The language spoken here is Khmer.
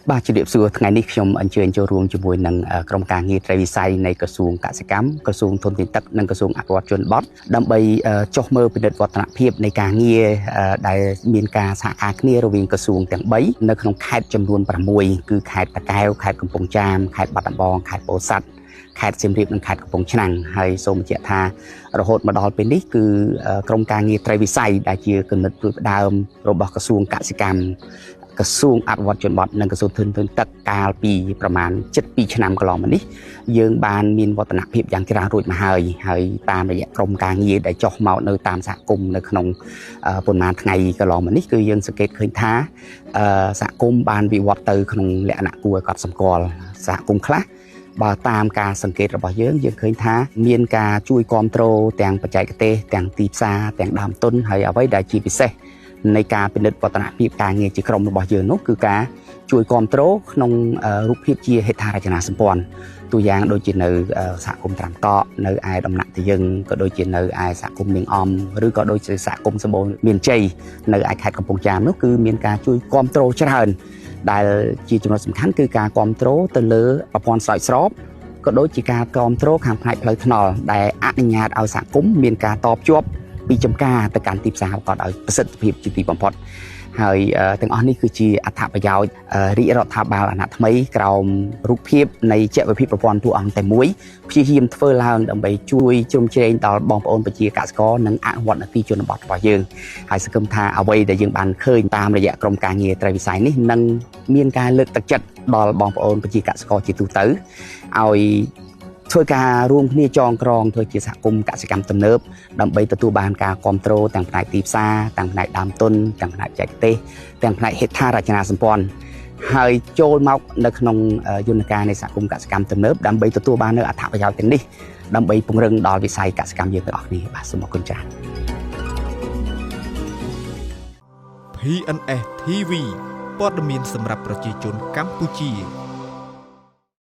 បាទជំរាបសួរថ្ងៃនេះខ្ញុំអញ្ជើញចូលរួមជាមួយនឹងក្រុមការងារត្រីវិស័យនៃក្រសួងកសិកម្មក្រសួងធនធានទឹកនិងក្រសួងអភិវឌ្ឍជនបទដើម្បីចុះមើលពិនិត្យវឌ្ឍនភាពនៃការងារដែលមានការសហការគ្នារវាងក្រសួងទាំង3នៅក្នុងខេត្តចំនួន6គឺខេត្តតាកែវខេត្តកំពង់ចាមខេត្តបាត់ដំបងខេត្តពោធិ៍សាត់ខេត្តសៀមរាបនិងខេត្តកំពង់ឆ្នាំងហើយសូមបញ្ជាក់ថារហូតមកដល់ពេលនេះគឺក្រុមការងារត្រីវិស័យដែលជាគំនិតផ្ដើមរបស់ក្រសួងកសិកម្មក្រសួងអភិវឌ្ឍជនបទនិងក្រសួងធនធានទឹកកាលពីប្រមាណ7-2 ឆ្នាំកន្លងមកនេះយើងបានមានវឌ្ឍនភាពយ៉ាងច្រើនរួចមកហើយតាមរយៈក្រុមការងារដែលចុះមកនៅតាមសហគមន៍នៅក្នុងប៉ុន្មានថ្ងៃកន្លងមកនេះគឺយើងសង្កេតឃើញថាសហគមន៍បានវិវត្តទៅក្នុងលក្ខណៈគួរឲ្យកត់សម្គាល់សហគមន៍ខ្លះបើតាមការសង្កេតរបស់យើងឃើញថាមានការជួយគាំទ្រទាំងបច្ចេកទេសទាំងទីផ្សារទាំងដើមទុនហើយអ្វីដែលជាពិសេសនៃការពិនិត្យវឌ្ឍនភាពការងារជាក្រុមរបស់យើងនោះគឺការជួយគាំទ្រក្នុងរូបភាពជាហេដ្ឋារចនាសម្ព័ន្ធទូយ៉ាងដូចជានៅសហគមន៍ត្រាំកក់នៅឯដំណាក់ទយឹងក៏ដូចជានៅឯសហគមន៍នាងអំឬក៏ដូចជាសហគមន៍សម្បូរមានជ័យនៅឯខេត្តកំពង់ចាមនោះគឺមានការជួយគាំទ្រច្រើនដែលជាចំណុចសំខាន់គឺការគាំទ្រទៅលើប្រព័ន្ធស្រោចស្រពក៏ដូចជាការគាំទ្រខាងផ្នែកផ្លូវថ្នល់ដែលអនុញ្ញាតឲ្យសហគមន៍មានការតបជាប់ពីចំការទៅកាន់ទីផ្សារប្រកបដោយប្រសិទ្ធភាពជាទីបំផុតហើយទាំងអស់នេះគឺជាអត្ថប្រយោជន៍រាជរដ្ឋាភិបាលអាណត្តិថ្មីក្រោមរូបភាពនៃចក្រវិភាពប្រព័ន្ធទូអង្គតែមួយព្យាយាមធ្វើឡើងដើម្បីជួយជ្រោមជ្រែងដល់បងប្អូនប្រជាកសិករនិងអនុវត្តនទីជនបទរបស់យើងហើយសង្ឃឹមថាអ្វីដែលយើងបានឃើញតាមរយៈក្រុមការងារត្រីវិស័យនេះនឹងមានការលើកទឹកចិត្តដល់បងប្អូនប្រជាកសិករជាទូទៅឲ្យធ្វើការរួមគ្នាចងក្រងធ្វើជាសហគមន៍កសិកម្មទំនើបដើម្បីទទួលបានការគាំទ្រទាំងផ្នែកទីផ្សារទាំងផ្នែកដើមទុនទាំងផ្នែកបច្ចេកទេសទាំងផ្នែកហេដ្ឋារចនាសម្ព័ន្ធហើយចូលមកនៅក្នុងយន្តការនៃសហគមន៍កសិកម្មទំនើបដើម្បីទទួលបាននូវអត្ថប្រយោជន៍ទាំងនេះដើម្បីពង្រឹងដល់វិស័យកសិកម្មយើងទាំងអស់គ្នាបាទសូមអរគុណច្រើន PNS TV ព័ត៌មានសម្រាប់ប្រជាជនកម្ពុជា